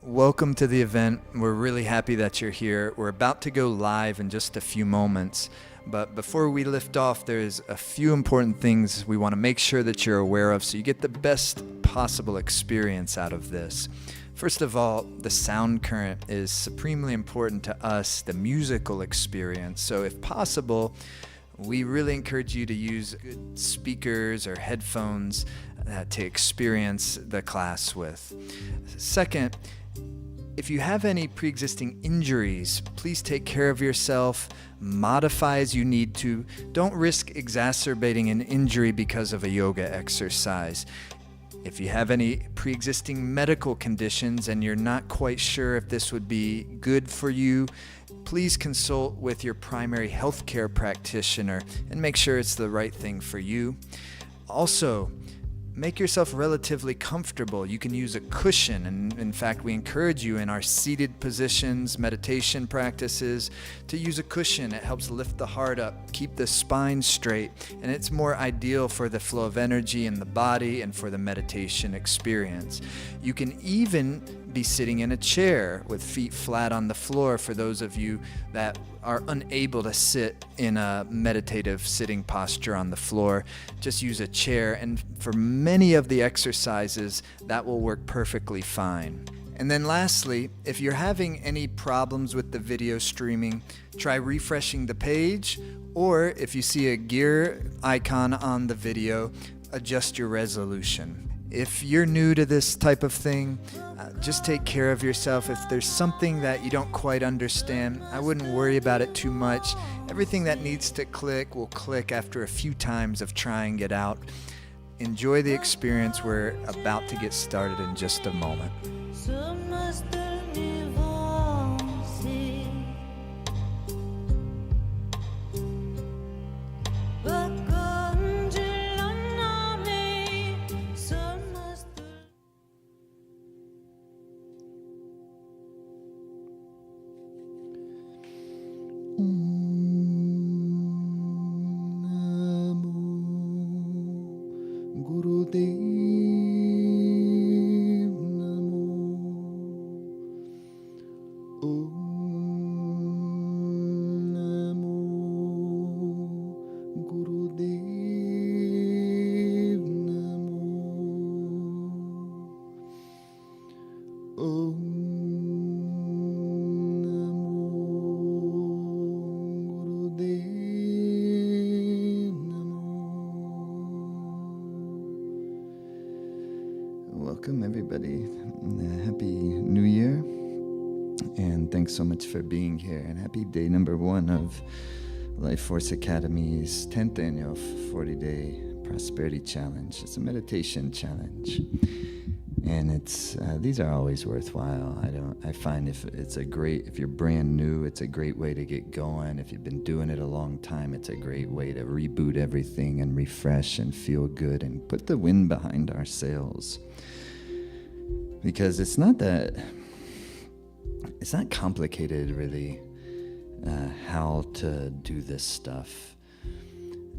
Welcome to the event. We're really happy that you're here. We're about to go live in just a few moments. But before we lift off, there's a few important things we want to make sure that you're aware of so you get the best possible experience out of this. First of all, the sound current is supremely important to us, the musical experience. So if possible, we really encourage you to use good speakers or headphones to experience the class with. Second, if you have any pre-existing injuries, please take care of yourself, modify as you need to. Don't risk exacerbating an injury because of a yoga exercise. If you have any pre-existing medical conditions and you're not quite sure if this would be good for you, please consult with your primary healthcare practitioner and make sure it's the right thing for you. Also, make yourself relatively comfortable. You can use a cushion, and in fact, we encourage you in our seated positions, meditation practices, to use a cushion. It helps lift the heart up, keep the spine straight, and it's more ideal for the flow of energy in the body and for the meditation experience. You can even be sitting in a chair with feet flat on the floor for those of you that are unable to sit in a meditative sitting posture on the floor. Just use a chair, and for many of the exercises, that will work perfectly fine. And then lastly, if you're having any problems with the video streaming, try refreshing the page, or if you see a gear icon on the video, adjust your resolution. If you're new to this type of thing, just take care of yourself. If there's something that you don't quite understand, I wouldn't worry about it too much. Everything that needs to click will click after a few times of trying it out. Enjoy the experience. We're about to get started in just a moment. Welcome everybody. Happy New Year, and thanks so much for being here, and happy day number 1 of Life Force Academy's 10th annual 40-day prosperity challenge. It's a meditation challenge, and it's these are always worthwhile. I find if you're brand new, it's a great way to get going. If you've been doing it a long time, it's a great way to reboot everything and refresh and feel good and put the wind behind our sails. Because it's not complicated really, how to do this stuff.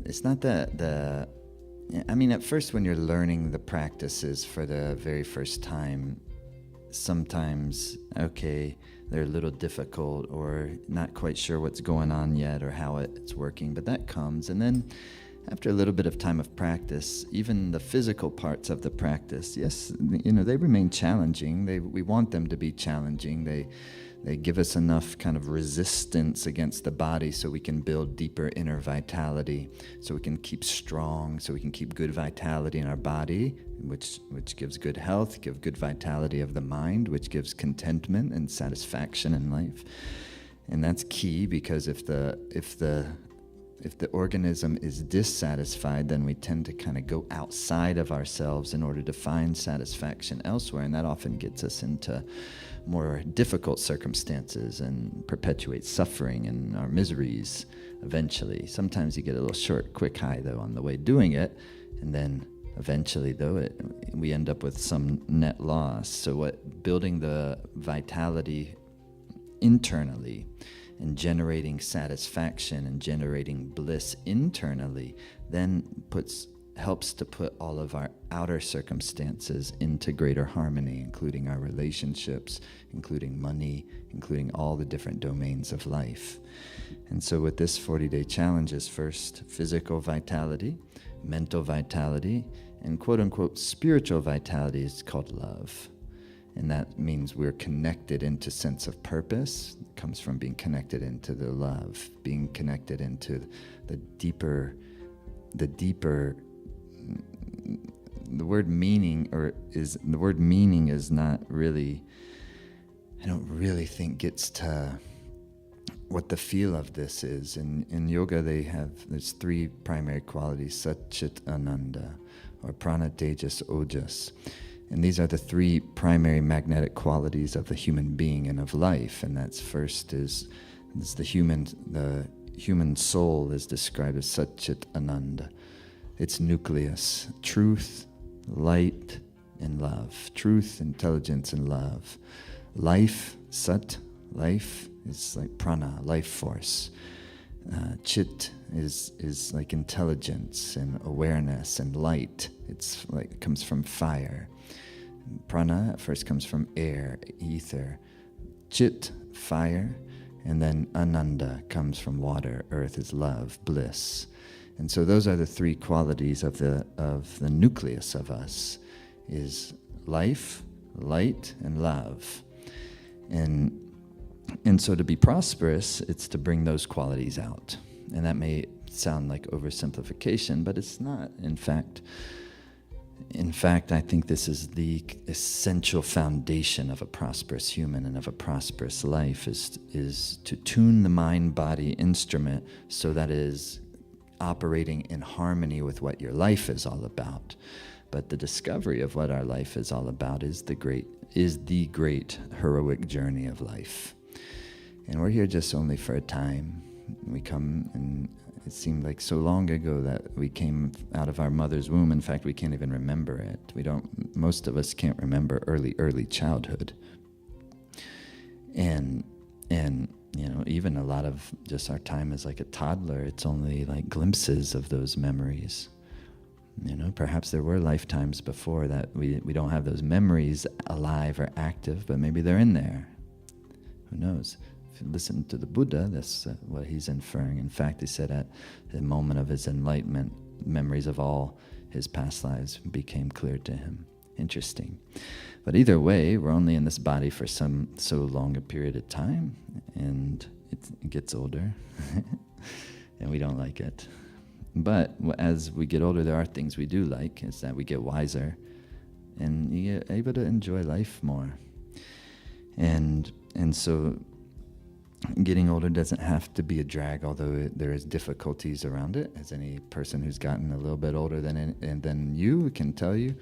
It's not at first when you're learning the practices for the very first time, sometimes, they're a little difficult or not quite sure what's going on yet or how it's working, but that comes. And then after a little bit of time of practice, even the physical parts of the practice, yes, they remain challenging. We want them to be challenging. They give us enough kind of resistance against the body so we can build deeper inner vitality, so we can keep strong, so we can keep good vitality in our body, which gives good health, give good vitality of the mind, which gives contentment and satisfaction in life. And that's key, because if the organism is dissatisfied, then we tend to kind of go outside of ourselves in order to find satisfaction elsewhere, and that often gets us into more difficult circumstances and perpetuates suffering and our miseries eventually. Sometimes you get a little short, quick high, though, on the way doing it, and then eventually, though, we end up with some net loss. So building the vitality internally and generating satisfaction and generating bliss internally then puts helps to put all of our outer circumstances into greater harmony, including our relationships, including money, including all the different domains of life. And so with this 40-day challenge is first physical vitality, mental vitality, and quote-unquote spiritual vitality is called love. And that means we're connected into sense of purpose. It comes from being connected into the love, being connected into the deeper, the word meaning is not really, I don't really think gets to what the feel of this is. In yoga there's three primary qualities, Sat Chit Ananda, or Prana, Tejas, Ojas. And these are the three primary magnetic qualities of the human being and of life. And that's first is the human soul is described as Sat Chit Ananda. Its nucleus, truth, light, and love. Truth, intelligence, and love. Life, Sat, life, is like prana, life force. Chit is like intelligence and awareness and light. It's like, it comes from fire. Prana at first comes from air, ether. Chit, fire. And then Ananda comes from water. Earth is love, bliss. And so those are the three qualities of the nucleus of us, is life, light, and love. And so to be prosperous, it's to bring those qualities out. And that may sound like oversimplification, but it's not. In fact, I think this is the essential foundation of a prosperous human and of a prosperous life, is to tune the mind-body instrument so that it is operating in harmony with what your life is all about. But the discovery of what our life is all about is the great heroic journey of life. And we're here just only for a time. We come, and it seemed like so long ago that we came out of our mother's womb. In fact, we can't even remember it. Most of us can't remember early childhood. And even a lot of just our time as like a toddler, it's only like glimpses of those memories. Perhaps there were lifetimes before that we don't have those memories alive or active, but maybe they're in there. Who knows? If you listen to the Buddha, that's what he's inferring. In fact, he said at the moment of his enlightenment, memories of all his past lives became clear to him. Interesting. But either way, we're only in this body for so long a period of time, and it gets older, and we don't like it. But as we get older, there are things we do like, is that we get wiser, and you get able to enjoy life more. And so getting older doesn't have to be a drag, although there is difficulties around it. As any person who's gotten a little bit older than you can tell you,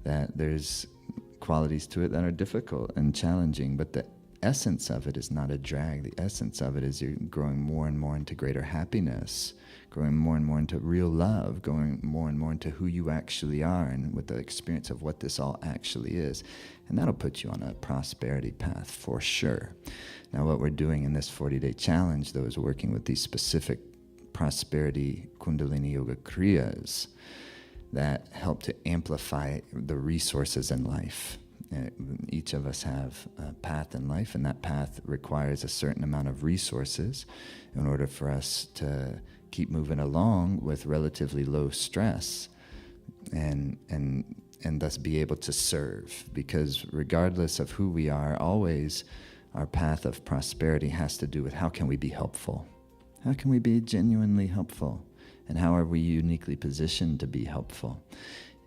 that there's qualities to it that are difficult and challenging, but the essence of it is not a drag. The essence of it is you're growing more and more into greater happiness, growing more and more into real love, going more and more into who you actually are, and with the experience of what this all actually is. And that'll put you on a prosperity path for sure. Now, what we're doing in this 40-day challenge, though, is working with these specific prosperity Kundalini Yoga Kriyas that help to amplify the resources in life. Each of us have a path in life, and that path requires a certain amount of resources in order for us to keep moving along with relatively low stress and thus be able to serve. Because regardless of who we are, always our path of prosperity has to do with how can we be helpful? How can we be genuinely helpful? And how are we uniquely positioned to be helpful?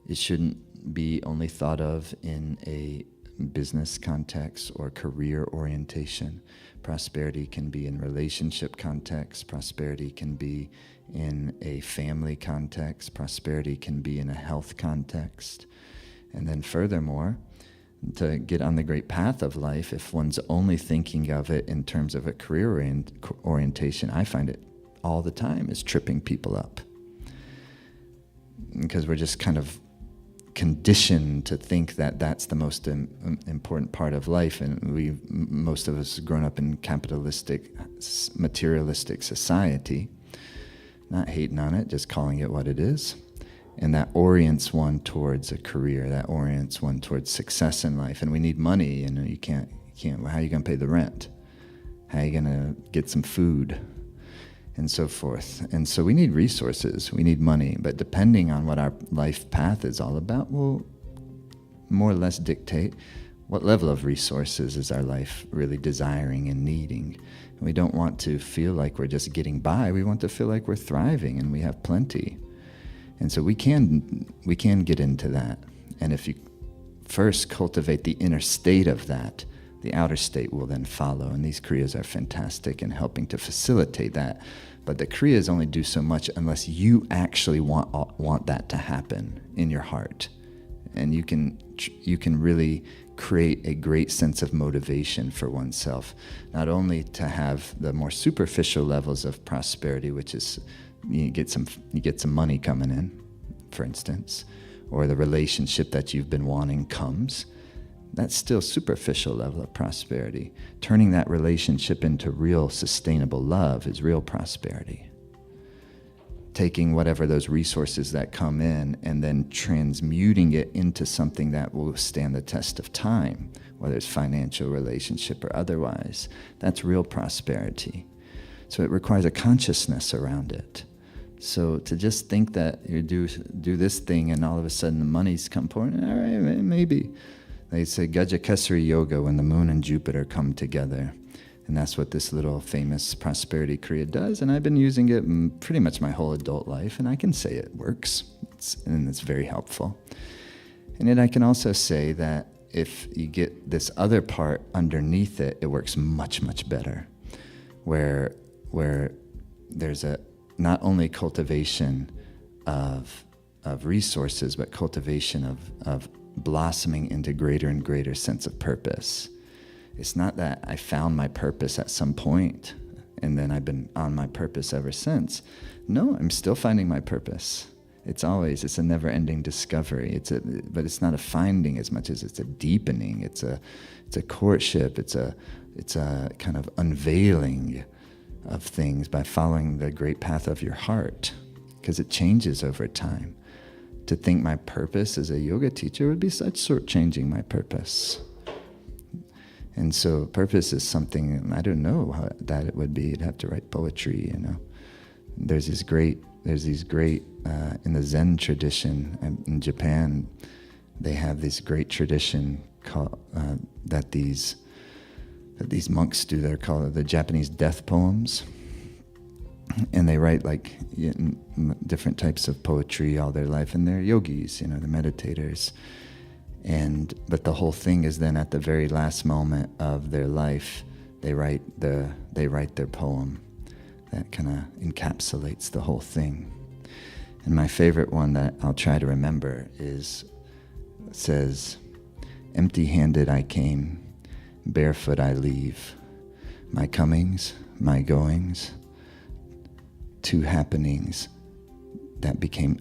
It shouldn't be only thought of in a business context or career orientation. Prosperity can be in relationship context. Prosperity can be in a family context. Prosperity can be in a health context. And then furthermore, to get on the great path of life, if one's only thinking of it in terms of a career orientation, I find it all the time is tripping people up. Because we're just kind of conditioned to think that that's the most important part of life, and most of us grown up in capitalistic, materialistic society, not hating on it, just calling it what it is. And that orients one towards a career, that orients one towards success in life. And we need money, you can't, how are you going to pay the rent? How are you going to get some food? And so forth. And so we need resources, we need money, but depending on what our life path is all about will more or less dictate what level of resources is our life really desiring and needing. And we don't want to feel like we're just getting by, we want to feel like we're thriving and we have plenty. And so we can get into that. And if you first cultivate the inner state of that, the outer state will then follow. And these kriyas are fantastic in helping to facilitate that. But the kriyas only do so much unless you actually want that to happen in your heart. And you can really create a great sense of motivation for oneself, not only to have the more superficial levels of prosperity, which is you get some money coming in, for instance, or the relationship that you've been wanting comes. That's still superficial level of prosperity. Turning that relationship into real sustainable love is real prosperity. Taking whatever those resources that come in and then transmuting it into something that will stand the test of time, whether it's financial, relationship, or otherwise, that's real prosperity. So it requires a consciousness around it. So to just think that you do this thing and all of a sudden the money's come pouring, all right, maybe. They say Gaja Kesari Yoga, when the moon and Jupiter come together. And that's what this little famous prosperity kriya does. And I've been using it pretty much my whole adult life. And I can say it works. And it's very helpful. And then I can also say that if you get this other part underneath it, it works much, much better. Where there's a not only cultivation of resources, but cultivation of blossoming into greater and greater sense of purpose. It's not that I found my purpose at some point and then I've been on my purpose ever since. No, I'm still finding my purpose. It's a never-ending discovery. But it's not a finding as much as it's a deepening. It's a courtship. It's a kind of unveiling of things by following the great path of your heart, because it changes over time. To think my purpose as a yoga teacher would be such shortchanging my purpose. And so purpose is something, I don't know how that it would be. You'd have to write poetry, There's these great, in the Zen tradition in Japan, they have this great tradition called, that these monks do. They're called the Japanese death poems. And they write different types of poetry all their life, and they're yogis, they're meditators. But the whole thing is then at the very last moment of their life, they write their poem that kind of encapsulates the whole thing. And my favorite one that I'll try to remember says, "Empty-handed I came, barefoot I leave. My comings, my goings, two happenings that became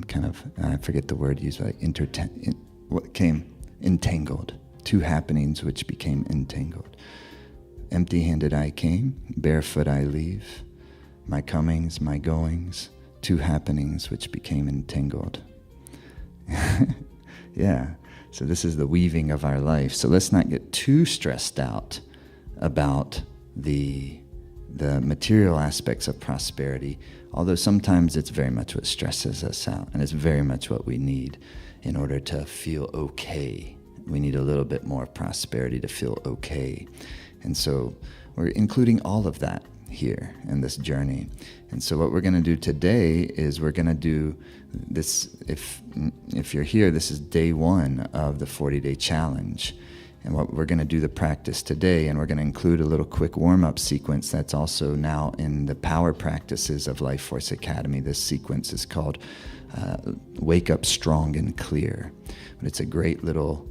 kind of, I forget the word used, like entangled. Two happenings which became entangled. Empty-handed I came, barefoot I leave. My comings, my goings, two happenings which became entangled." Yeah, so this is the weaving of our life. So let's not get too stressed out about the material aspects of prosperity, although sometimes it's very much what stresses us out, and it's very much what we need in order to feel okay. We need a little bit more prosperity to feel okay. And so we're including all of that here in this journey. And so what we're going to do today is we're going to do this. If you're here, this is day 1 of the 40-day challenge. And what we're going to do the practice today, and we're going to include a little quick warm-up sequence that's also now in the power practices of Life Force Academy. This sequence is called Wake Up Strong and Clear. But it's a great little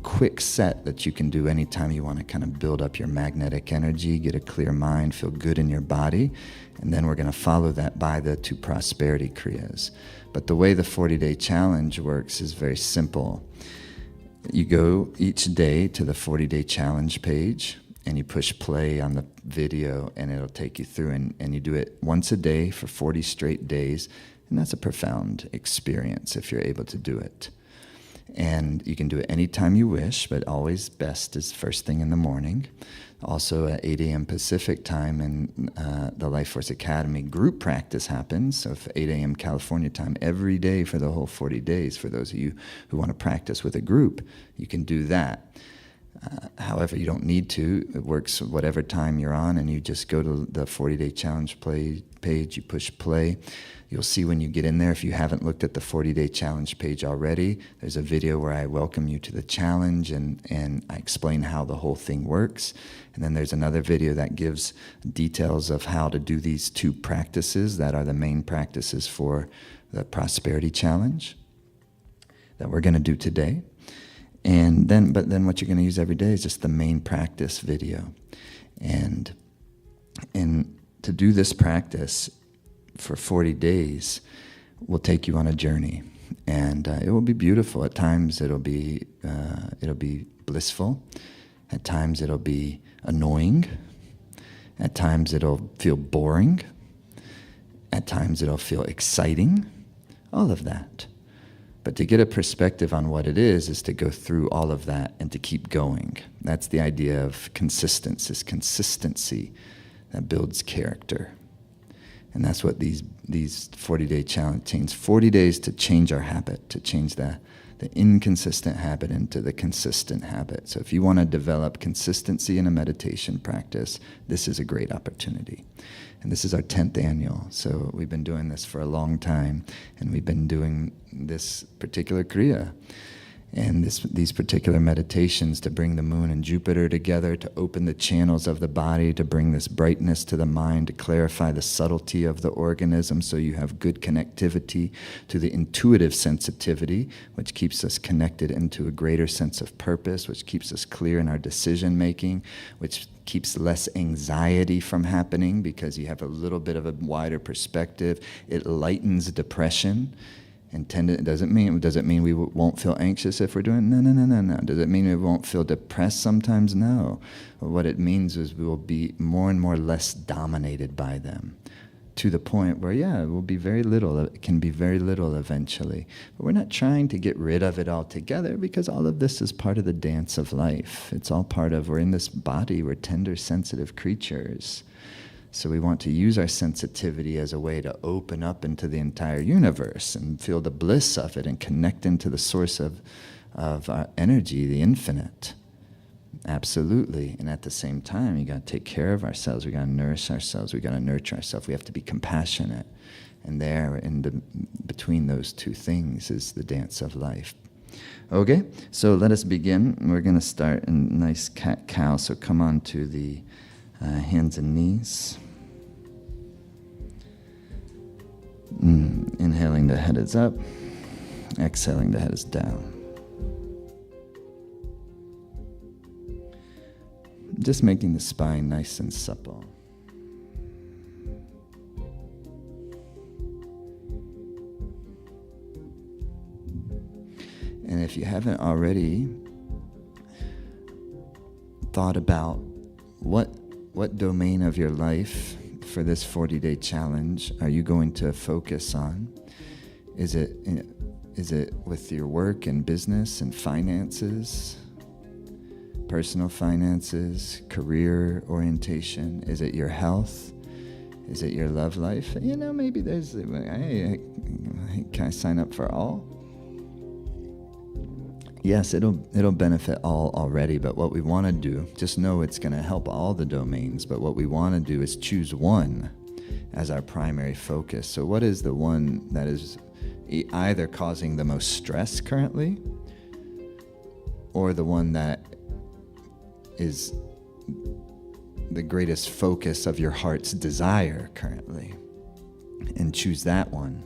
quick set that you can do anytime you want to kind of build up your magnetic energy, get a clear mind, feel good in your body. And then we're going to follow that by the 2 prosperity kriyas. But the way the 40-day challenge works is very simple. You go each day to the 40-day challenge page, and you push play on the video, and it'll take you through, and you do it once a day for 40 straight days, and that's a profound experience if you're able to do it. And you can do it anytime you wish, but always best is first thing in the morning. Also at 8 a.m. Pacific time, and the Life Force Academy group practice happens. So if 8 a.m. California time every day for the whole 40 days, for those of you who want to practice with a group, you can do that. However, you don't need to. It works whatever time you're on, and you just go to the 40-day challenge page, you push play. You'll see when you get in there, if you haven't looked at the 40-day challenge page already, there's a video where I welcome you to the challenge, and I explain how the whole thing works. And then there's another video that gives details of how to do these two practices that are the main practices for the Prosperity Challenge that we're going to do today. But then what you're going to use every day is just the main practice video. And to do this practice for 40 days will take you on a journey. And it will be beautiful. At times it'll be blissful. At times it'll be annoying. At times it'll feel boring. At times it'll feel exciting. All of that. But to get a perspective on what it is to go through all of that and to keep going. That's the idea of consistency that builds character. And that's what these 40-day challenge takes. 40 days to change our habit, to change the inconsistent habit into the consistent habit. So if you want to develop consistency in a meditation practice, this is a great opportunity. And this is our 10th annual. So we've been doing this for a long time, and we've been doing this particular Kriya and these particular meditations to bring the moon and Jupiter together, to open the channels of the body, to bring this brightness to the mind, to clarify the subtlety of the organism so you have good connectivity to the intuitive sensitivity, which keeps us connected into a greater sense of purpose, which keeps us clear in our decision making, which keeps less anxiety from happening because you have a little bit of a wider perspective. It lightens depression. And does it mean we won't feel anxious if we're doing it? No. Does it mean we won't feel depressed sometimes? No. What it means is we will be more and more less dominated by them, to the point where, it will be very little. It can be very little eventually. But we're not trying to get rid of it altogether, because all of this is part of the dance of life. It's all we're in this body, we're tender, sensitive creatures. So we want to use our sensitivity as a way to open up into the entire universe and feel the bliss of it and connect into the source of our energy, the infinite. Absolutely. And at the same time, you got to take care of ourselves. We got to nourish ourselves. We got to nurture ourselves. We have to be compassionate. And between those two things is the dance of life. Okay, so let us begin. We're going to start in nice cat-cow. So come on to the hands and knees. Inhaling, the head is up. Exhaling, the head is down. Just making the spine nice and supple. And if you haven't already thought about what domain of your life for this 40-day challenge are you going to focus on? Is it with your work and business and finances, personal finances, career orientation? Is it your health? Is it your love life? Maybe there's, hey, can I sign up for all? Yes, it'll benefit all already, but what we want to do, just know it's going to help all the domains, but what we want to do is choose one as our primary focus. So what is the one that is either causing the most stress currently, or the one that is the greatest focus of your heart's desire currently? And choose that one.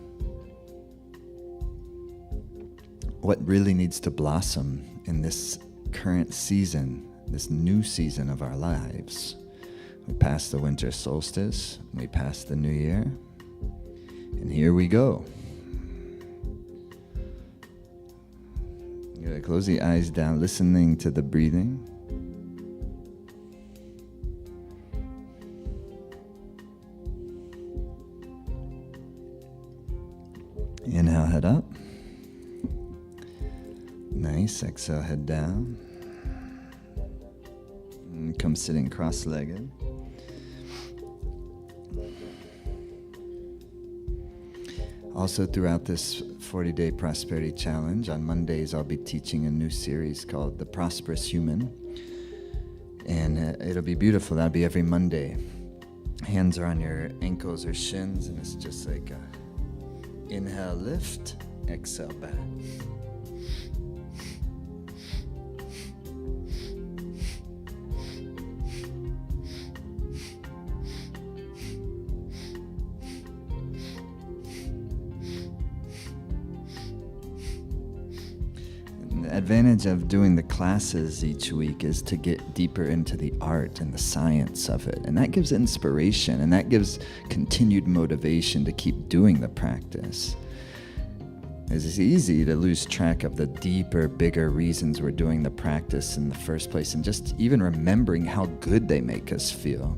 What really needs to blossom in this current season, this new season of our lives? We passed the winter solstice, we passed the new year, and here we go. You're gonna close the eyes down, listening to the breathing. Inhale, head up. Nice. Exhale, head down. And come sitting cross-legged. Also, throughout this 40-day prosperity challenge, on Mondays I'll be teaching a new series called The Prosperous Human. And it'll be beautiful. That'll be every Monday. Hands are on your ankles or shins, and it's just like a inhale, lift, exhale, back. The advantage of doing the classes each week is to get deeper into the art and the science of it. And that gives inspiration, and that gives continued motivation to keep doing the practice. It's easy to lose track of the deeper, bigger reasons we're doing the practice in the first place, and just even remembering how good they make us feel.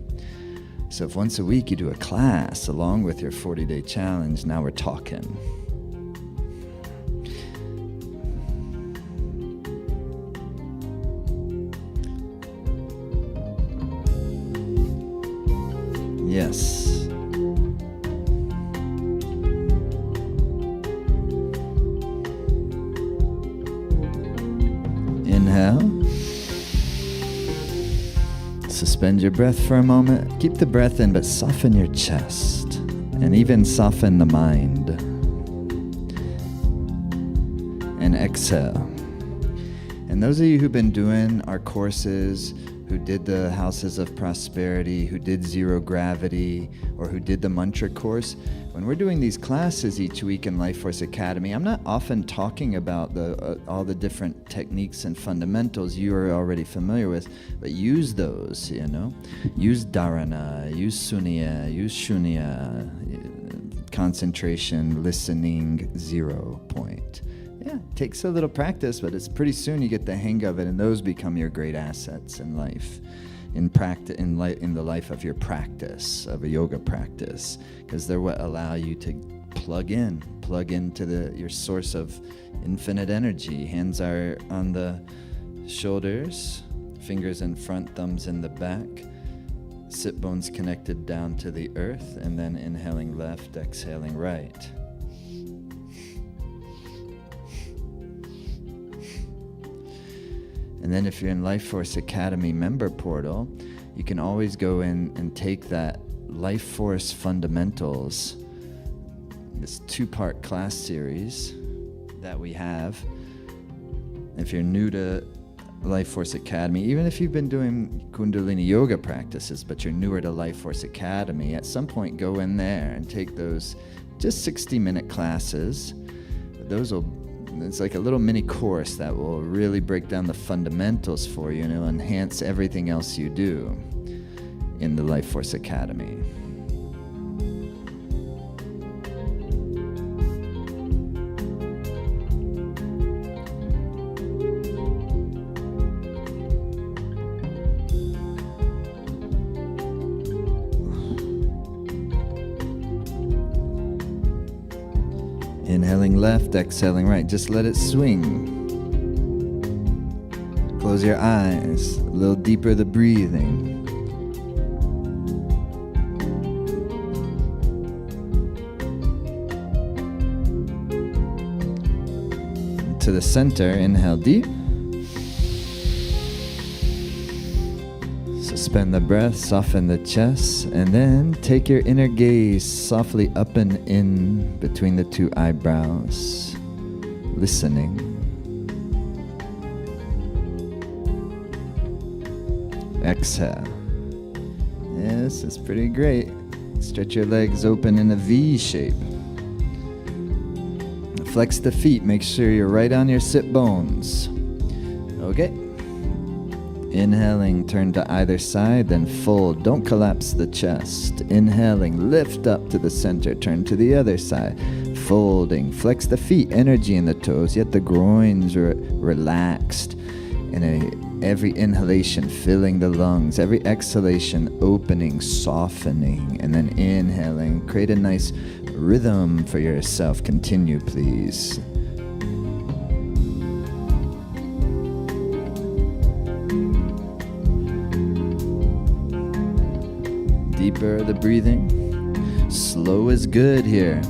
So if once a week you do a class along with your 40-day challenge, now we're talking. Yes. Inhale. Suspend your breath for a moment. Keep the breath in, but soften your chest and even soften the mind. And exhale. And those of you who've been doing our courses, who did the Houses of Prosperity, who did Zero Gravity, or who did the Mantra course, when we're doing these classes each week in Life Force Academy, I'm not often talking about all the different techniques and fundamentals you are already familiar with, but use those, Use Dharana, use Sunya, use Shunya, concentration, listening, 0 point. Yeah, it takes a little practice, but it's pretty soon you get the hang of it, and those become your great assets in life, in the life of your practice, of a yoga practice, because they're what allow you to plug into your source of infinite energy. Hands are on the shoulders, fingers in front, thumbs in the back, sit bones connected down to the earth, and then inhaling left, exhaling right. And then if you're in Life Force Academy member portal, you can always go in and take that Life Force Fundamentals, this 2-part class series that we have. If you're new to Life Force Academy, even if you've been doing Kundalini yoga practices, but you're newer to Life Force Academy, at some point go in there and take those just 60-minute classes. It's like a little mini course that will really break down the fundamentals for you, and it'll enhance everything else you do in the Life Force Academy. Inhaling left, exhaling right. Just let it swing. Close your eyes. A little deeper the breathing. To the center, inhale deep. Suspend the breath, soften the chest, and then take your inner gaze softly up and in between the 2 eyebrows, listening. Exhale. Yes, it's pretty great. Stretch your legs open in a V shape. Flex the feet. Make sure you're right on your sit bones. Okay. Inhaling, turn to either side, then fold. Don't collapse the chest. Inhaling, lift up to the center, turn to the other side. Folding, flex the feet, energy in the toes, yet the groins are relaxed in a Every inhalation filling the lungs, every exhalation opening, softening, and then inhaling. Create a nice rhythm for yourself. Continue, please. Deeper the breathing. Slow is good here.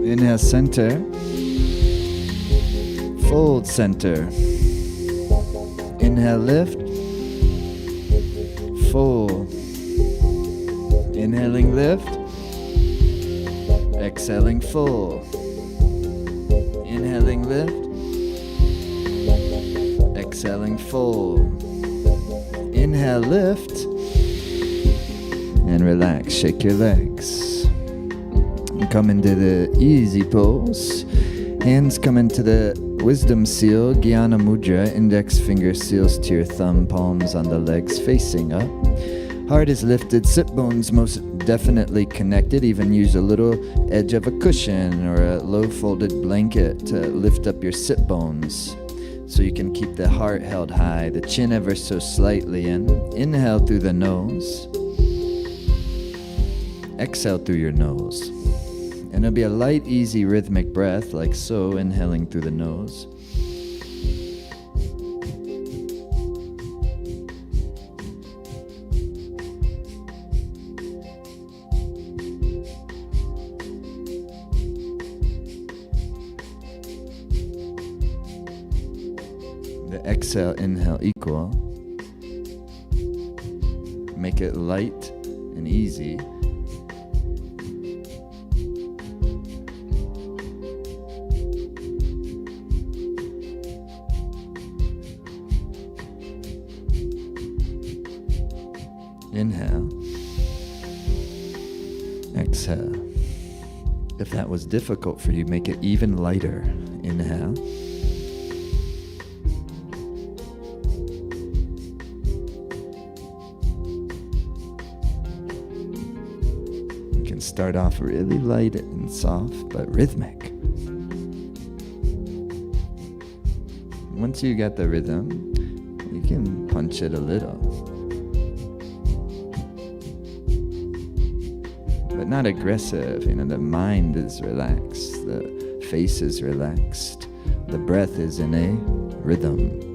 Inhale, center. Fold, center. Inhale, lift. Fold. Inhaling, lift. Exhaling, fold. Inhaling, lift. Exhaling, fold. Inhale, lift. And relax. Shake your legs. Come into the easy pose. Hands come into the wisdom seal, Jnana Mudra. Index finger seals to your thumb, palms on the legs facing up. Heart is lifted, sit bones most definitely connected. Even use a little edge of a cushion or a low folded blanket to lift up your sit bones so you can keep the heart held high, the chin ever so slightly in. Inhale through the nose. Exhale through your nose. And it'll be a light, easy, rhythmic breath, like so, inhaling through the nose. The exhale, inhale equal. Make it light and easy. Inhale. Exhale. If that was difficult for you, make it even lighter. Inhale. You can start off really light and soft, but rhythmic. Once you get the rhythm, you can punch it a little. But not aggressive, the mind is relaxed, the face is relaxed, the breath is in a rhythm.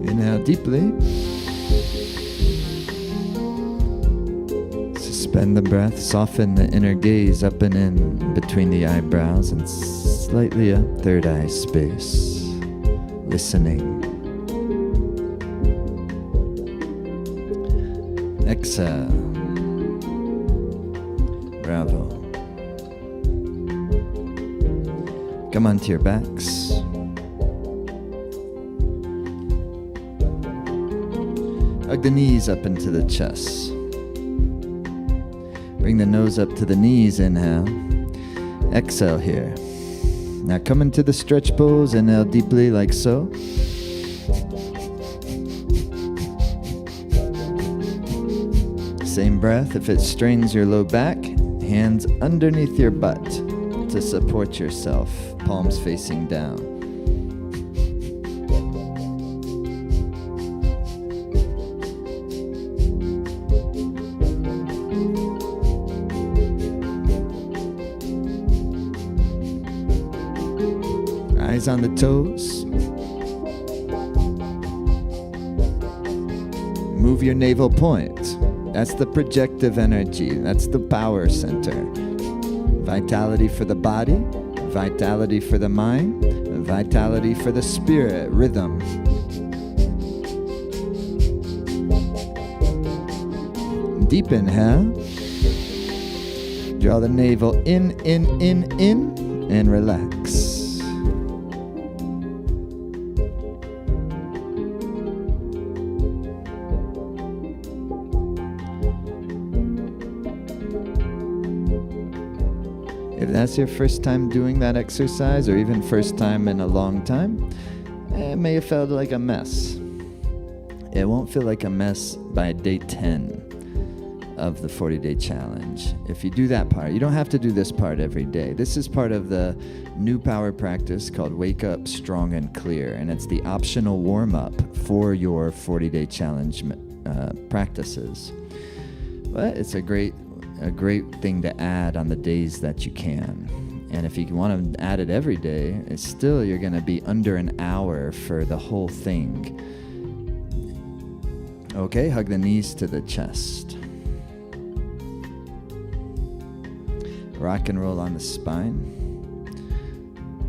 Inhale deeply. Suspend the breath, soften the inner gaze up and in between the eyebrows and slightly up third eye space. Listening. Exhale. Bravo. Come onto your backs. Hug the knees up into the chest. Bring the nose up to the knees, inhale. Exhale here. Now come into the stretch pose, inhale deeply like so. Same breath, if it strains your low back, hands underneath your butt to support yourself. palms facing down. Eyes on the toes. Move your navel point. That's the projective energy. That's the power center. Vitality for the body, vitality for the mind, vitality for the spirit, rhythm. Deep inhale. Draw the navel in, and relax. If that's your first time doing that exercise, or even first time in a long time, it may have felt like a mess. It won't feel like a mess by day 10 of the 40-day challenge. If you do that part, you don't have to do this part every day. This is part of the new power practice called Wake Up Strong and Clear, and it's the optional warm-up for your 40-day challenge practices. But it's a great thing to add on the days that you can. And if you want to add it every day, it's still, you're going to be under an hour for the whole thing. Okay, hug the knees to the chest. Rock and roll on the spine.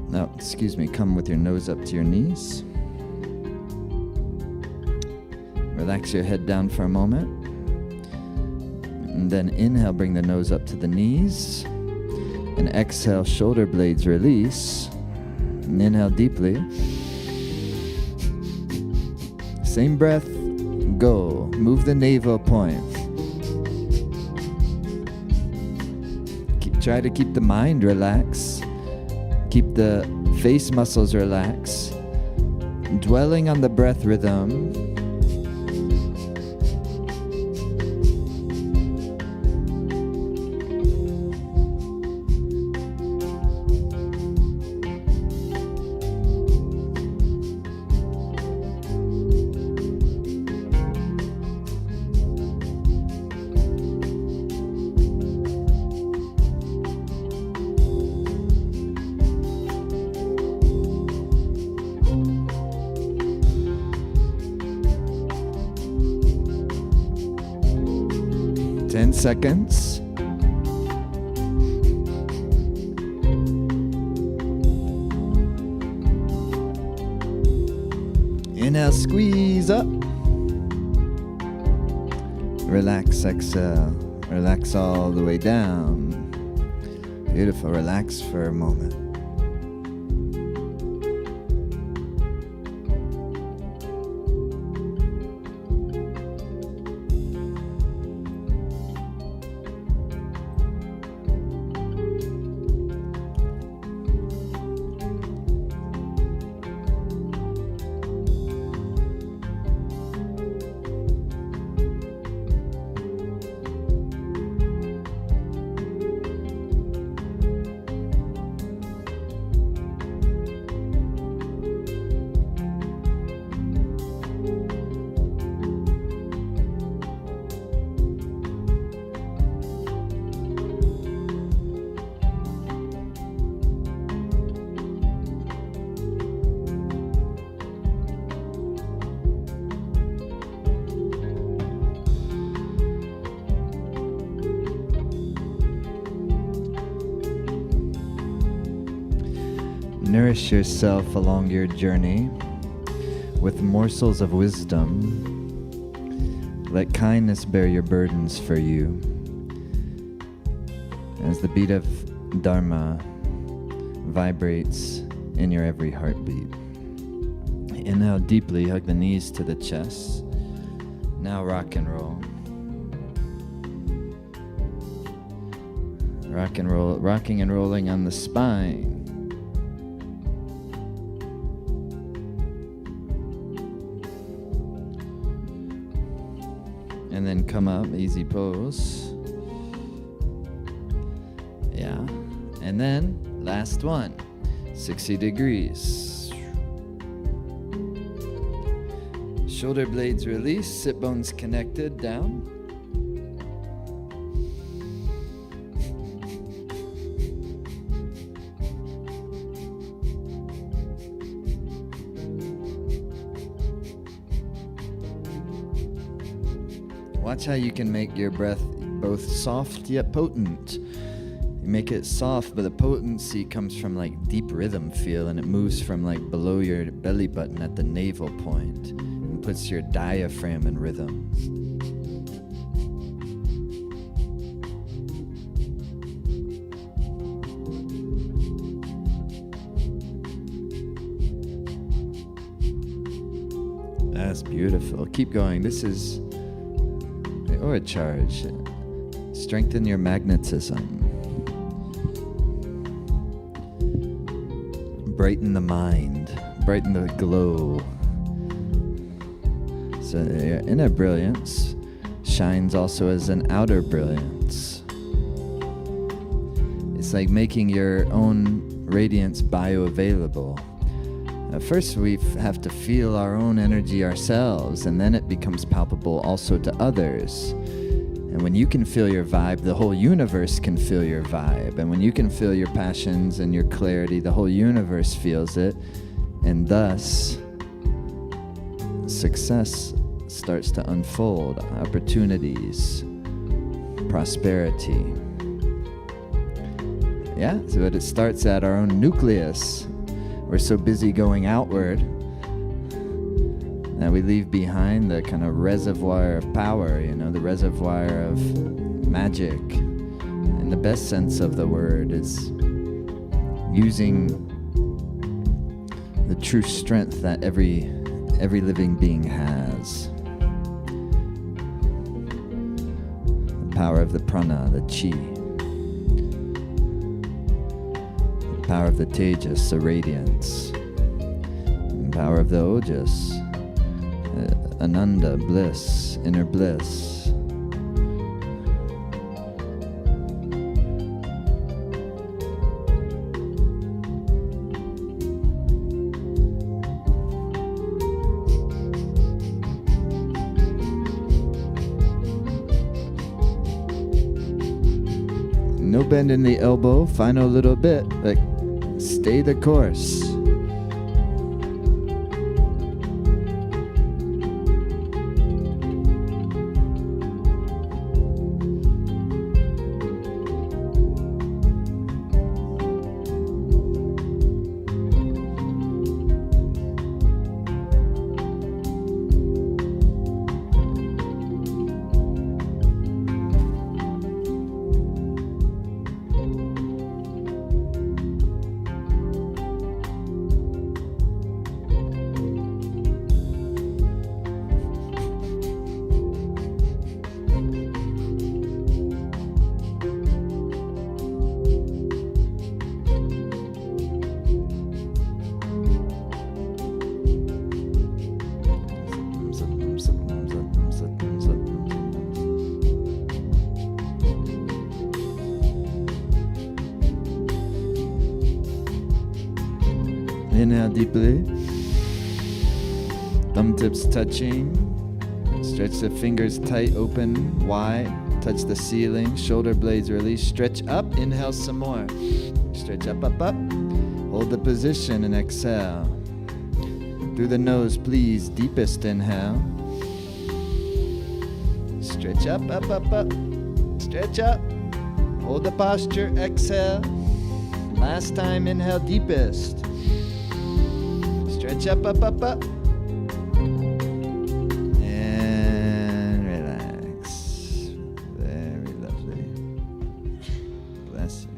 No, excuse me, come with your nose up to your knees. Relax your head down for a moment. And then inhale, bring the nose up to the knees. And exhale, shoulder blades release. And inhale deeply. Same breath, go. Move the navel point. Try to keep the mind relaxed. Keep the face muscles relaxed. Dwelling on the breath rhythm. Seconds. Inhale, squeeze up. Relax, exhale. Relax all the way down. Beautiful. Relax for a moment. Nourish yourself along your journey with morsels of wisdom. Let kindness bear your burdens for you. As the beat of Dharma vibrates in your every heartbeat. Inhale deeply, hug the knees to the chest. Now rock and roll. Rock and roll, rocking and rolling on the spine. And then come up, easy pose. Yeah. And then last one. 60 degrees. Shoulder blades released, sit bones connected down. Watch how you can make your breath both soft yet potent. You make it soft, but the potency comes from like deep rhythm feel, and it moves from like below your belly button at the navel point and puts your diaphragm in rhythm. That's beautiful. Keep going. This is a charge. Strengthen your magnetism. Brighten the mind. Brighten the glow. So your inner brilliance shines also as an outer brilliance. It's like making your own radiance bioavailable. First, we have to feel our own energy ourselves, and then it becomes palpable also to others. And when you can feel your vibe, the whole universe can feel your vibe. And when you can feel your passions and your clarity, the whole universe feels it. And thus, success starts to unfold, opportunities, prosperity. Yeah, so it starts at our own nucleus. We're so busy going outward that we leave behind the kind of reservoir of power, the reservoir of magic. In the best sense of the word, is using the true strength that every living being has. The power of the prana, the chi. Power of the tejas, the radiance. And power of the ojas, ananda, bliss, inner bliss. No bend in the elbow, final little bit, like stay the course. Inhale deeply. Thumb tips touching. Stretch the fingers tight, open, wide. Touch the ceiling. Shoulder blades release. Stretch up. Inhale some more. Stretch up, up, up. Hold the position and exhale. Through the nose, please. Deepest inhale. Stretch up, up, up, up. Stretch up. Hold the posture. Exhale. Last time, inhale deepest. Stretch up, up, up, up. And relax. Very lovely. Bless you.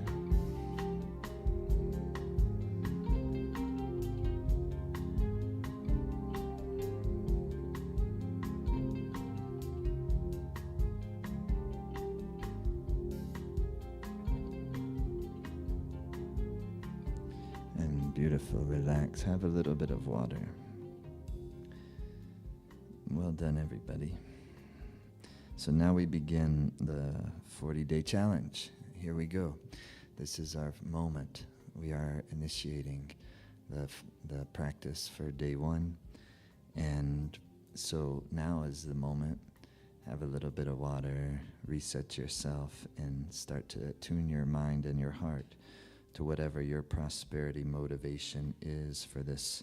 And beautiful, relax. Have a little bit of water. Well done, everybody. So now we begin the 40-day challenge. Here we go. This is our moment we are initiating the practice for day 1. And so now is the moment. Have a little bit of water, reset yourself, and start to tune your mind and your heart to whatever your prosperity motivation is for this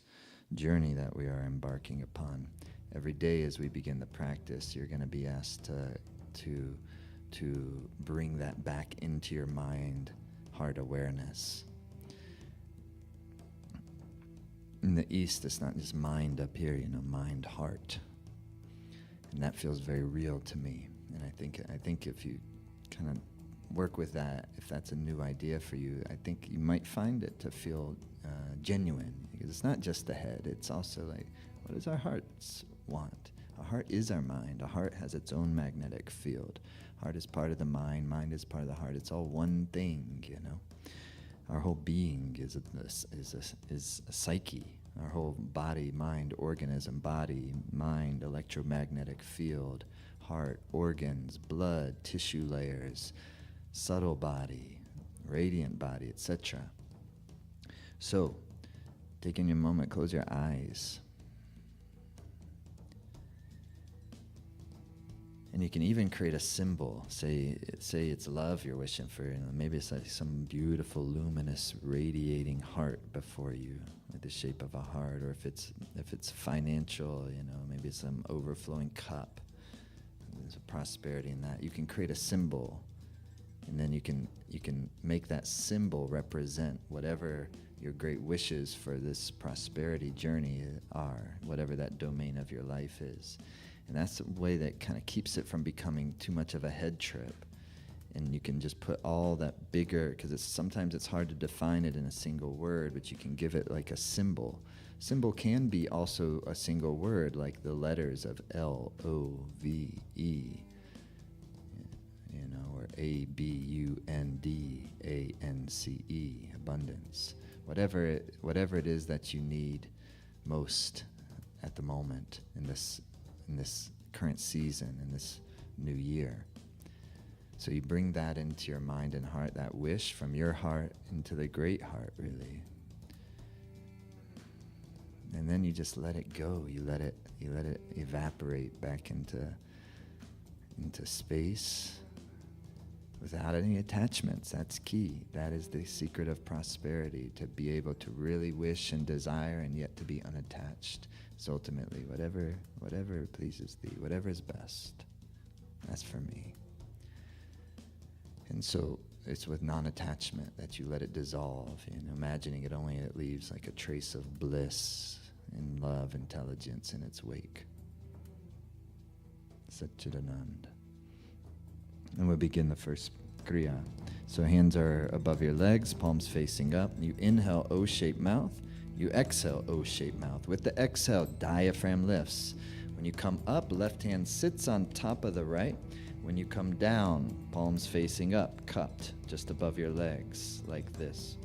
journey that we are embarking upon. Every day as we begin the practice, you're going to be asked to bring that back into your mind, heart awareness. In the East, it's not just mind up here, mind, heart. And that feels very real to me. And I think if you kind of work with that, if that's a new idea for you, I think you might find it to feel genuine. Because it's not just the head, it's also like, what does our hearts want? Our heart is our mind. Our heart has its own magnetic field. Heart is part of the mind, mind is part of the heart. It's all one thing, Our whole being is a psyche. Our whole body, mind, organism, body, mind, electromagnetic field, heart, organs, blood, tissue layers, subtle body, radiant body, etc. So, taking a moment, close your eyes. And you can even create a symbol. Say it's love you're wishing for. Maybe it's like some beautiful, luminous, radiating heart before you, like the shape of a heart. Or if it's financial, maybe it's some overflowing cup. There's a prosperity in that. You can create a symbol, and then you can make that symbol represent whatever your great wishes for this prosperity journey are, whatever that domain of your life is. And that's the way that kind of keeps it from becoming too much of a head trip. And you can just put all that bigger, because sometimes it's hard to define it in a single word, but you can give it like a symbol. Symbol can be also a single word, like the letters of LOVE, or ABUNDANCE, abundance. Whatever it is that you need most at the moment in this current season, in this new year. So you bring that into your mind and heart, that wish from your heart into the great heart, really. And then you just let it go. You let it evaporate back into space without any attachments. That's key. That is the secret of prosperity, to be able to really wish and desire and yet to be unattached. So ultimately, whatever pleases thee, whatever is best, that's for me. And so it's with non-attachment that you let it dissolve, imagining it leaves like a trace of bliss and love, intelligence in its wake. Satchidanand. And we'll begin the first Kriya. So hands are above your legs, palms facing up. You inhale, O-shaped mouth. You exhale, O-shaped mouth. With the exhale, diaphragm lifts. When you come up, left hand sits on top of the right. When you come down, palms facing up, cupped just above your legs, like this.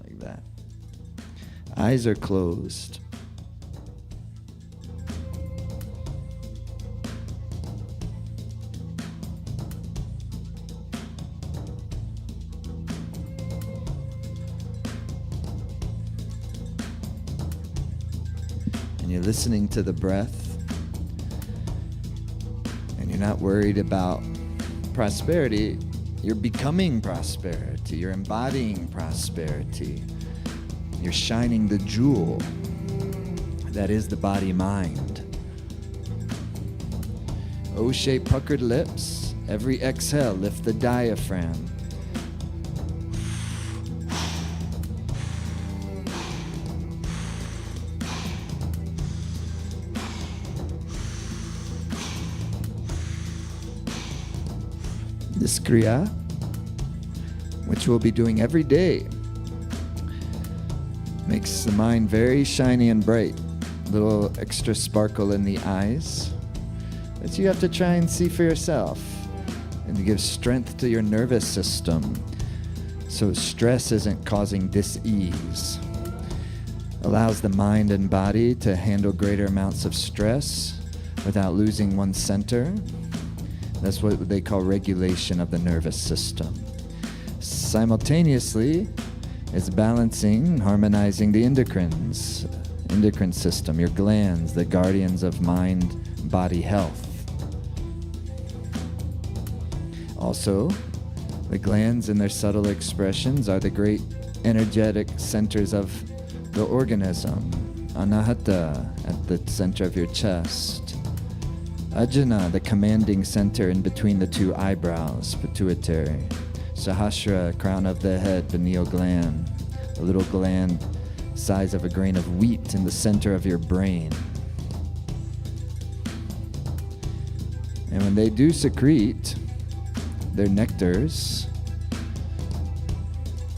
Like that. Eyes are closed. And you're listening to the breath, and you're not worried about prosperity. You're becoming prosperity. You're embodying prosperity. You're shining the jewel that is the body-mind. O-shaped puckered lips. Every exhale, lift the diaphragm. This Kriya, which we'll be doing every day, makes the mind very shiny and bright. A little extra sparkle in the eyes that you have to try and see for yourself, and to give strength to your nervous system so stress isn't causing dis-ease. allows the mind and body to handle greater amounts of stress without losing one's center. That's what they call regulation of the nervous system. Simultaneously, it's balancing, harmonizing the endocrine system, your glands, the guardians of mind-body health. Also, the glands in their subtle expressions are the great energetic centers of the organism. Anahata, at the center of your chest. Ajna, the commanding center in between the two eyebrows, pituitary. Sahasra, crown of the head, pineal gland, a little gland size of a grain of wheat in the center of your brain. And when they do secrete their nectars,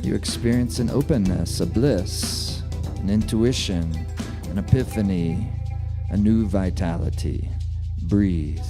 you experience an openness, a bliss, an intuition, an epiphany, a new vitality. Breathe.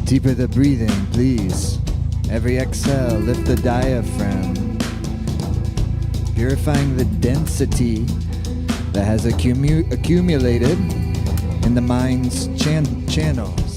Deeper the breathing, please. Every exhale, lift the diaphragm, purifying the density that has accumulated in the mind's channels.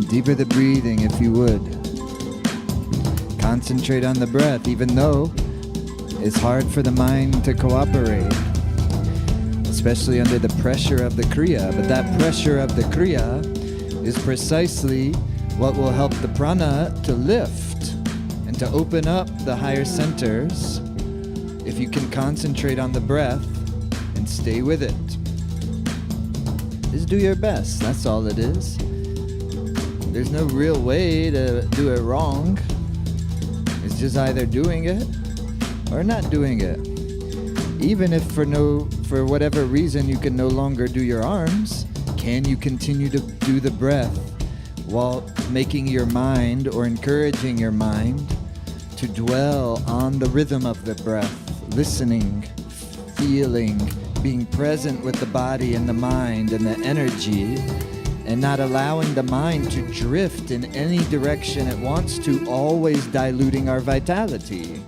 Deeper the breathing, if you would. Concentrate on the breath, even though it's hard for the mind to cooperate. It's especially under the pressure of the Kriya. But that pressure of the Kriya is precisely what will help the prana to lift and to open up the higher centers if you can concentrate on the breath and stay with it. Just do your best, that's all it is. There's no real way to do it wrong. It's just either doing it or not doing it. Even if for whatever reason you can no longer do your arms, can you continue to do the breath while making your mind or encouraging your mind to dwell on the rhythm of the breath, listening, feeling, being present with the body and the mind and the energy, and not allowing the mind to drift in any direction it wants to, always diluting our vitality.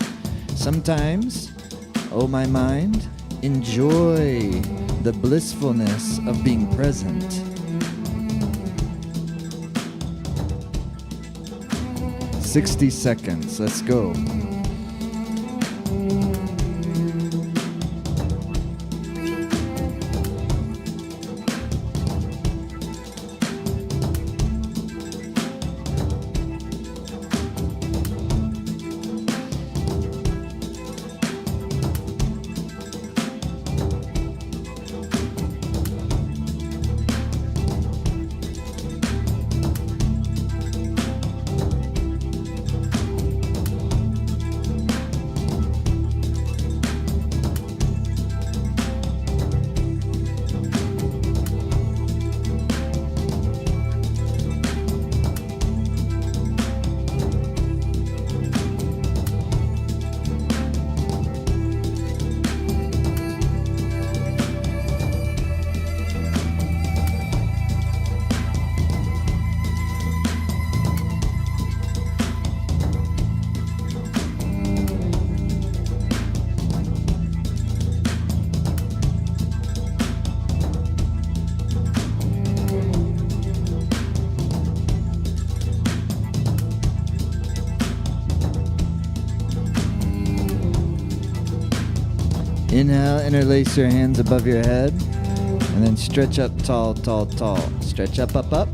Sometimes, oh my mind, enjoy the blissfulness of being present. "60 seconds, let's go. Inhale, interlace your hands above your head, and then stretch up tall, tall, tall. Stretch up, up, up,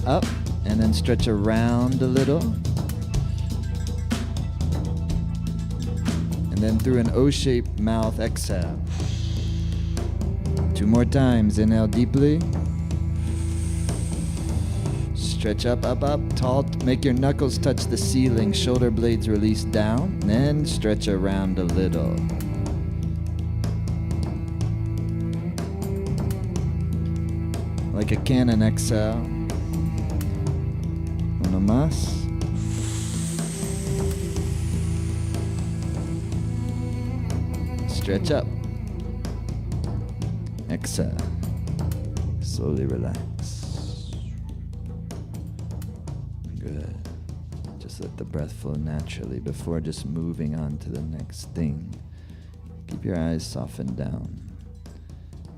up, and then stretch around a little. And then through an O-shaped mouth, exhale. 2 more times. Inhale deeply. Stretch up, up, up, tall. Make your knuckles touch the ceiling. Shoulder blades release down. Then stretch around a little. Like a cannon, exhale. Uno más. Stretch up. Exhale. Slowly relax. Good. Just let the breath flow naturally before just moving on to the next thing. Keep your eyes softened down.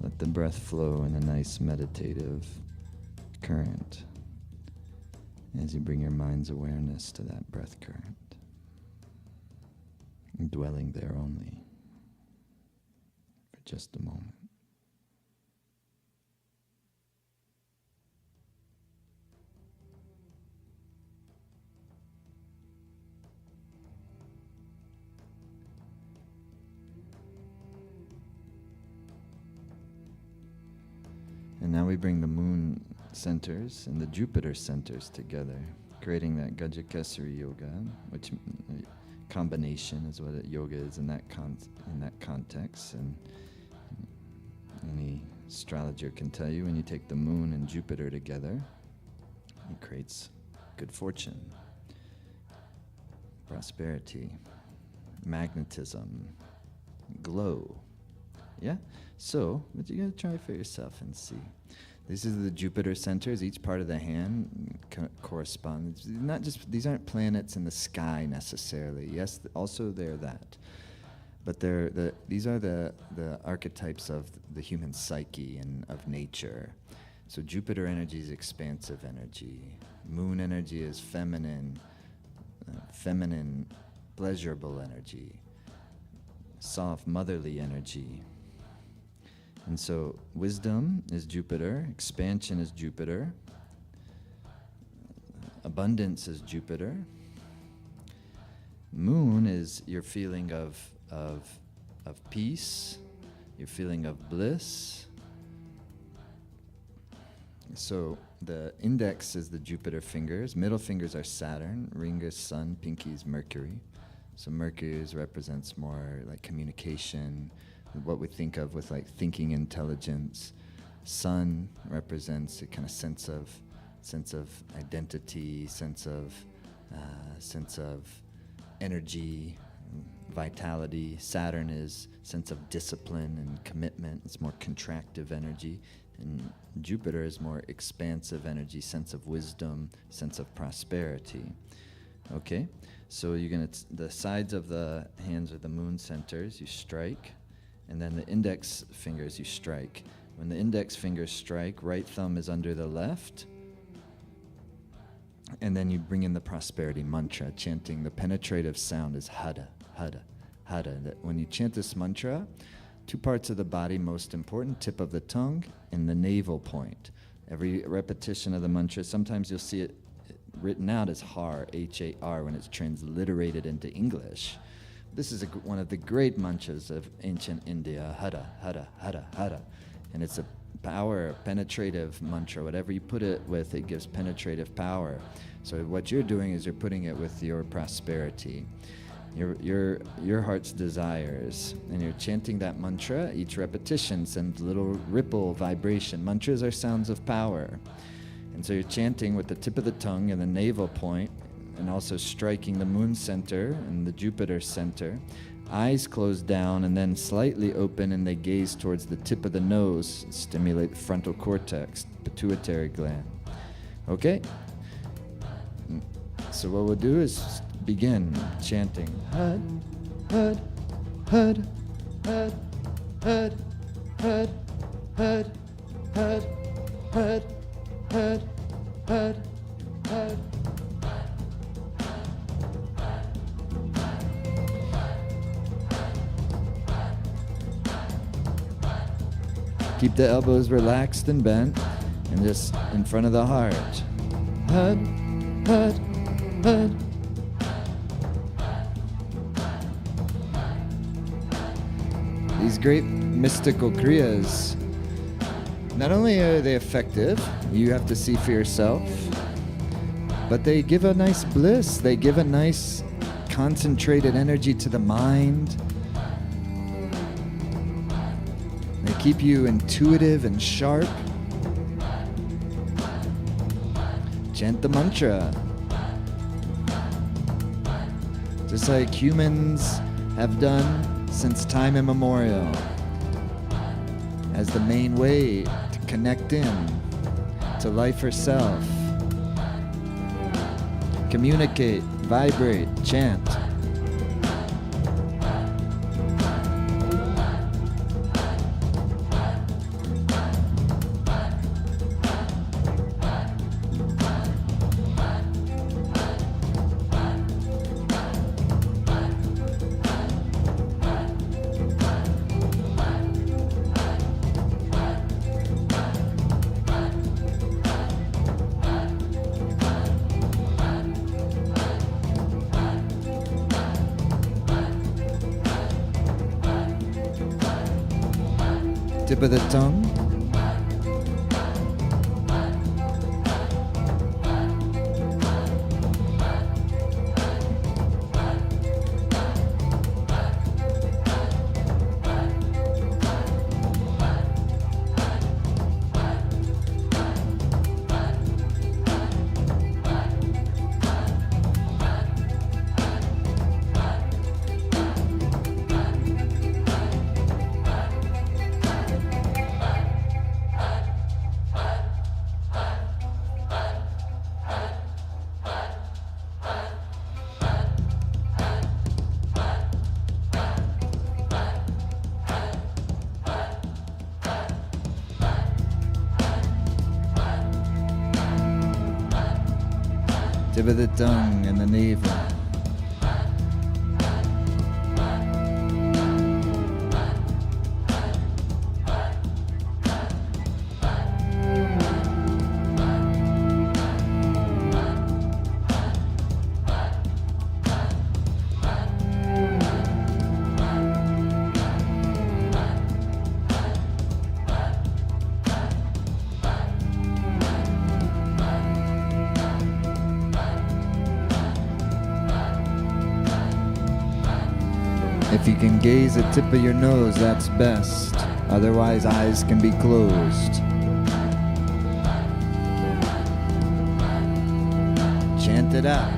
Let the breath flow in a nice meditative current as you bring your mind's awareness to that breath current, dwelling there only for just a moment. And now we bring the moon centers and the Jupiter centers together, creating that Gajakesari yoga, which combination is what yoga is in that context. And any astrologer can tell you when you take the moon and Jupiter together, it creates good fortune, prosperity, magnetism, glow. Yeah? So, but you gotta try for yourself and see. These are the Jupiter centers. Each part of the hand corresponds. Not just, these aren't planets in the sky necessarily. Yes, also they're that. But these are the archetypes of the human psyche and of nature. So Jupiter energy is expansive energy. Moon energy is feminine, pleasurable energy. Soft, motherly energy. And so wisdom is Jupiter, expansion is Jupiter, abundance is Jupiter. Moon is your feeling of peace, your feeling of bliss. So the index is the Jupiter fingers, middle fingers are Saturn, ring is Sun, pinky is Mercury. So Mercury represents more like communication, what we think of with like thinking intelligence. Sun represents a kind of sense of identity, sense of energy, vitality. Saturn is sense of discipline and commitment. It's more contractive energy. And Jupiter is more expansive energy, sense of wisdom, sense of prosperity. Okay? So you're going to, the sides of the hands are the moon centers, you strike. And then the index fingers, you strike. When the index fingers strike, right thumb is under the left. And then you bring in the prosperity mantra, chanting. The penetrative sound is hada, hada, hada. That when you chant this mantra, 2 parts of the body most important, tip of the tongue and the navel point. Every repetition of the mantra, sometimes you'll see it written out as har, H-A-R, when it's transliterated into English. This is one of the great mantras of ancient India, hada, hada, hada, hada. And it's a power, penetrative mantra. Whatever you put it with, it gives penetrative power. So what you're doing is you're putting it with your prosperity, your heart's desires, and you're chanting that mantra. Each repetition sends a little ripple vibration. Mantras are sounds of power. And so you're chanting with the tip of the tongue and the navel point, and also striking the moon center and the Jupiter center. Eyes closed down and then slightly open, and they gaze towards the tip of the nose, stimulate the frontal cortex, pituitary gland. Okay? So what we'll do is begin chanting. Hud, hud, hud, hud, hud, hud, hud, hud, hud, hud, hud, hud. Keep the elbows relaxed and bent, and just in front of the heart. Hud, hud, hud. These great mystical kriyas, not only are they effective, you have to see for yourself, but they give a nice bliss. They give a nice concentrated energy to the mind. They keep you intuitive and sharp. Chant the mantra. Just like humans have done since time immemorial, as the main way to connect in to life herself. Communicate, vibrate, chant. Tip of the tongue. Tip of the tongue and the navel. you can gaze at tip of your nose, that's best. Otherwise, eyes can be closed. Chant it out.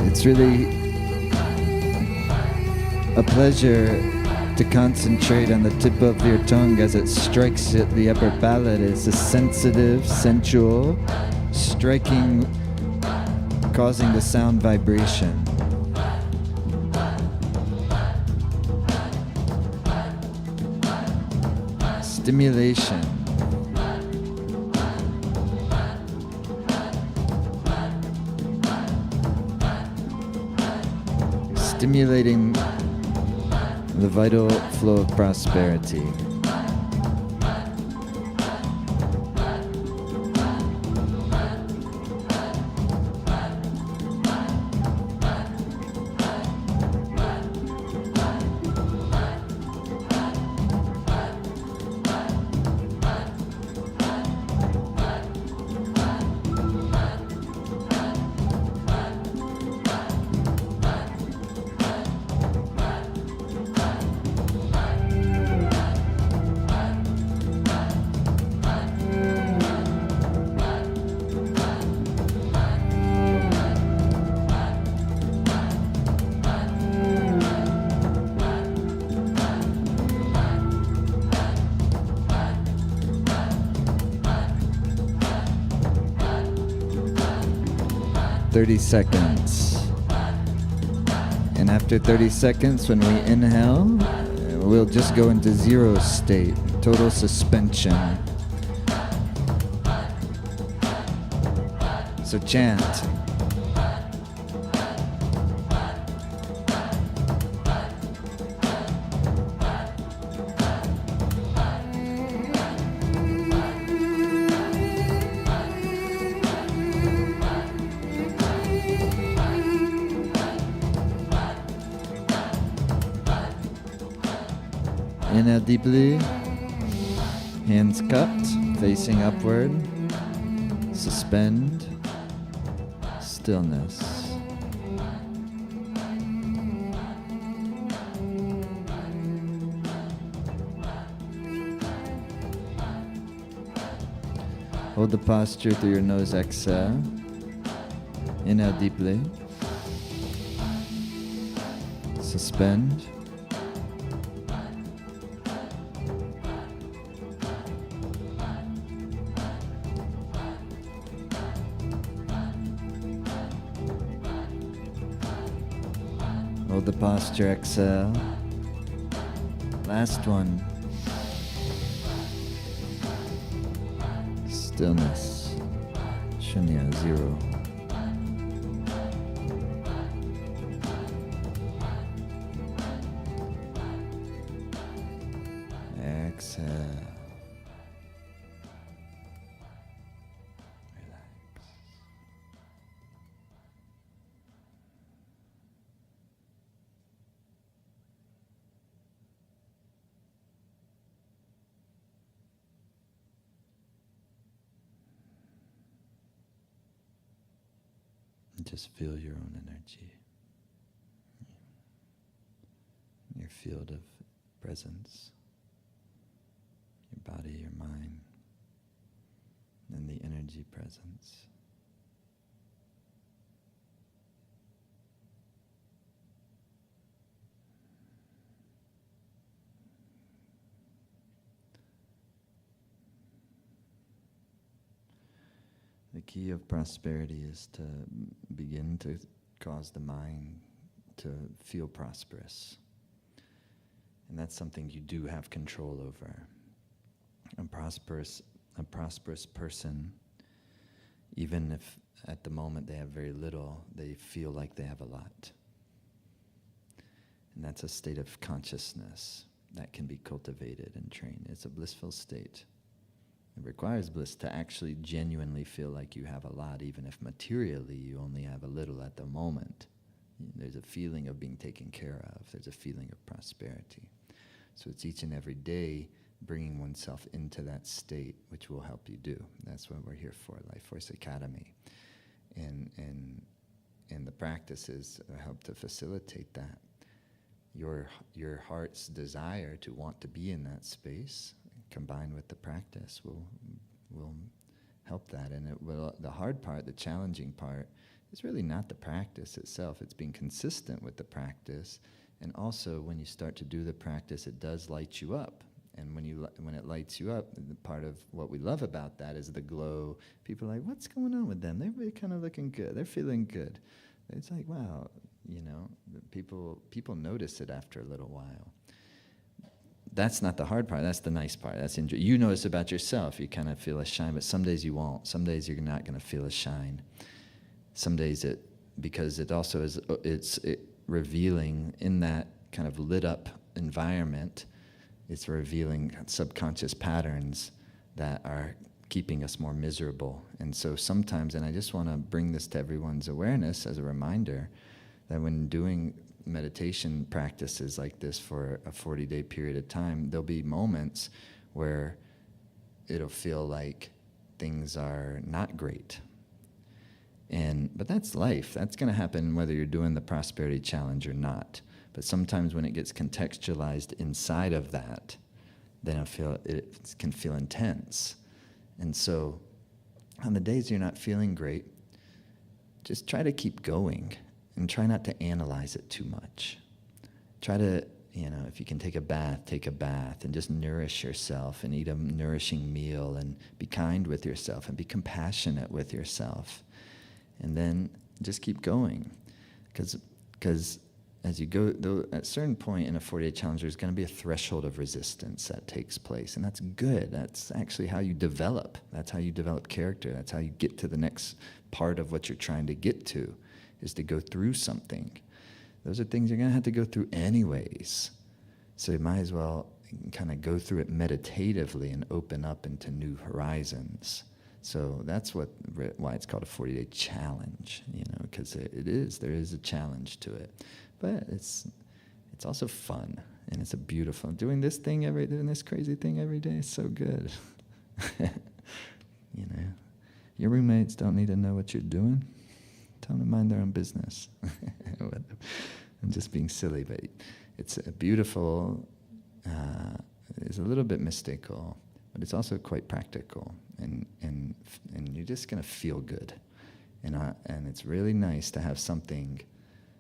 It's really a pleasure to concentrate on the tip of your tongue as it strikes at the upper palate. It's a sensitive, sensual, striking, causing the sound vibration. Stimulation. Stimulating the vital flow of prosperity. Seconds. And after 30 seconds, when we inhale, we'll just go into zero state, total suspension. So chant. Inhale deeply, hands cupped, facing upward, suspend, stillness. Hold the posture through your nose, exhale. Inhale deeply, suspend. Hold the posture, exhale. Last one. Stillness. Shunya, zero. Exhale. just feel your own energy, your field of presence, your body, your mind, and the energy presence. The key of prosperity is to begin to cause the mind to feel prosperous. And that's something you do have control over. A prosperous person, even if at the moment they have very little, they feel like they have a lot. And that's a state of consciousness that can be cultivated and trained. It's a blissful state. It requires bliss to actually genuinely feel like you have a lot, even if materially you only have a little at the moment. There's a feeling of being taken care of. There's a feeling of prosperity. So it's each and every day bringing oneself into that state, which will help you do. That's what we're here for, Life Force Academy. And the practices help to facilitate that. Your heart's desire to want to be in that space, combined with the practice, will help that. And it will. The hard part, the challenging part, is really not the practice itself. It's being consistent with the practice. And also, when you start to do the practice, it does light you up. And when it lights you up, the part of what we love about that is the glow. People are like, what's going on with them? They're kind of looking good. They're feeling good. It's like, wow, people notice it after a little while. That's not the hard part. That's the nice part. That's you notice about yourself. You kind of feel a shine, but some days you won't. Some days you're not going to feel a shine. Some days because it also is, it's revealing in that kind of lit up environment. It's revealing subconscious patterns that are keeping us more miserable. And so sometimes, and I just want to bring this to everyone's awareness as a reminder, that when doing meditation practices like this for a 40-day period of time, there'll be moments where it'll feel like things are not great. But that's life. That's going to happen whether you're doing the prosperity challenge or not. But sometimes when it gets contextualized inside of that, then it can feel intense. And so on the days you're not feeling great, just try to keep going and try not to analyze it too much. Try to, if you can take a bath and just nourish yourself and eat a nourishing meal and be kind with yourself and be compassionate with yourself. And then just keep going. Because as you go, though, at a certain point in a 40-day challenge, there's going to be a threshold of resistance that takes place. And that's good. That's actually how you develop. That's how you develop character. That's how you get to the next part of what you're trying to get to, is to go through something. Those are things you're going to have to go through anyways. So you might as well kind of go through it meditatively and open up into new horizons. So that's why it's called a 40-day challenge, because there is a challenge to it. But it's also fun, and it's a beautiful, doing this crazy thing every day is so good. Your roommates don't need to know what you're doing. Tell them to mind their own business. I'm just being silly, but it's a beautiful, it's a little bit mystical, but it's also quite practical, and you're just going to feel good. And it's really nice to have something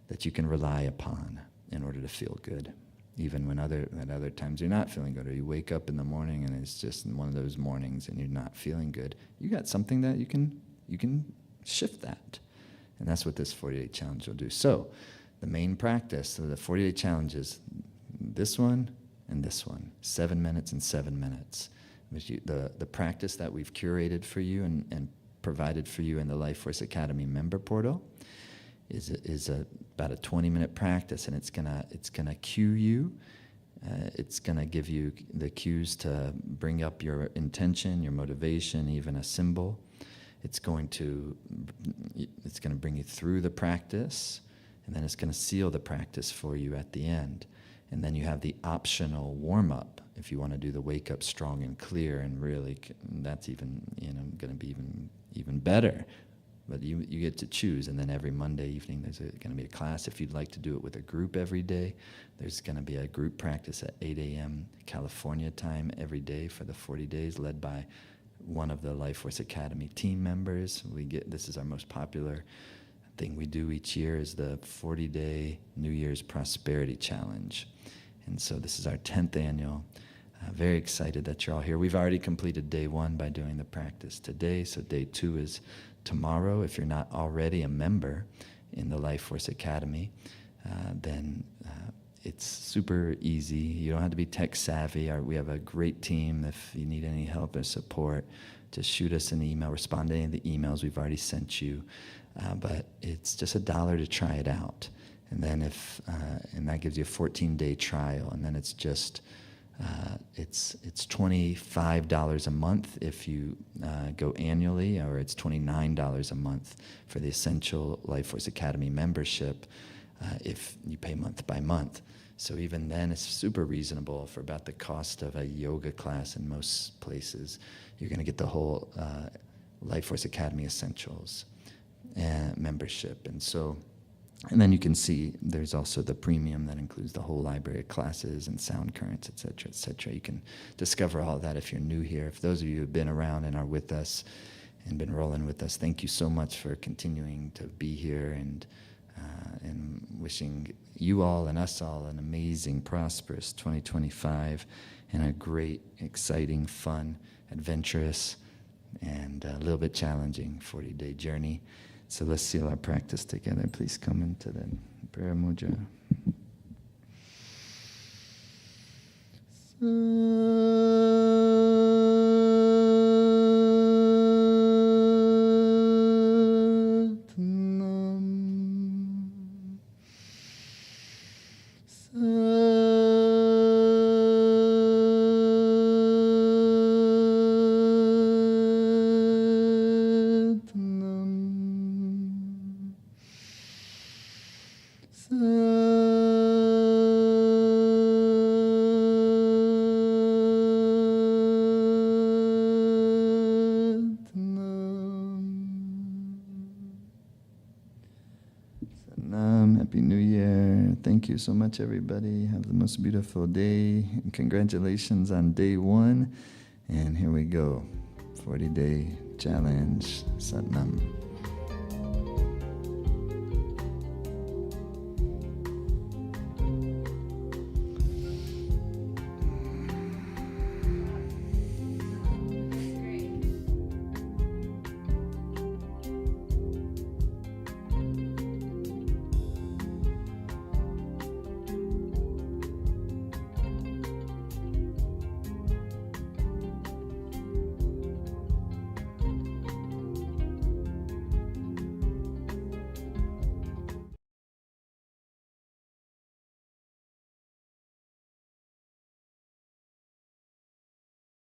that you can rely upon in order to feel good, even when at other times you're not feeling good, or you wake up in the morning and it's just one of those mornings and you're not feeling good. You got something that you can shift that. And that's what this 40-day challenge will do. So the main practice of the 40-day challenge is this one and this one, 7 minutes and 7 minutes. The practice that we've curated for you and provided for you in the Life Force Academy member portal is about a 20-minute practice, and it's gonna cue you. It's gonna give you the cues to bring up your intention, your motivation, even a symbol. It's gonna bring you through the practice, and then it's gonna seal the practice for you at the end. And then you have the optional warm-up if you want to do the wake up strong and clear, and really that's even gonna be even better. But you get to choose, and then every Monday evening there's going to be a class. If you'd like to do it with a group every day, there's going to be a group practice at 8 a.m. California time every day for the 40 days, led by one of the Life Force Academy team members. This is our most popular thing we do each year, is the 40-day New Year's Prosperity Challenge. And so this is our 10th annual. Very excited that you're all here. We've already completed day 1 by doing the practice today, so day 2 is tomorrow. If you're not already a member in the Life Force Academy, then it's super easy. You don't have to be tech savvy. We have a great team. If you need any help or support, just shoot us an email, respond to any of the emails we've already sent you. But it's just $1 to try it out. And then and that gives you a 14-day trial, and then it's just it's $25 a month if you go annually, or it's $29 a month for the Essential Life Force Academy membership if you pay month by month. So even then, it's super reasonable for about the cost of a yoga class in most places. You're going to get the whole Life Force Academy Essentials membership. And then you can see there's also the premium that includes the whole library of classes and sound currents, et cetera, et cetera. You can discover all that if you're new here. For those of you who have been around and are with us and been rolling with us, thank you so much for continuing to be here, and wishing you all and us all an amazing, prosperous 2025 and a great, exciting, fun, adventurous, and a little bit challenging 40-day journey. So let's seal our practice together. Please come into the prayer mudra. Happy New Year. Thank you so much, everybody. Have the most beautiful day. And congratulations on day 1. And here we go. 40-day challenge. Satnam.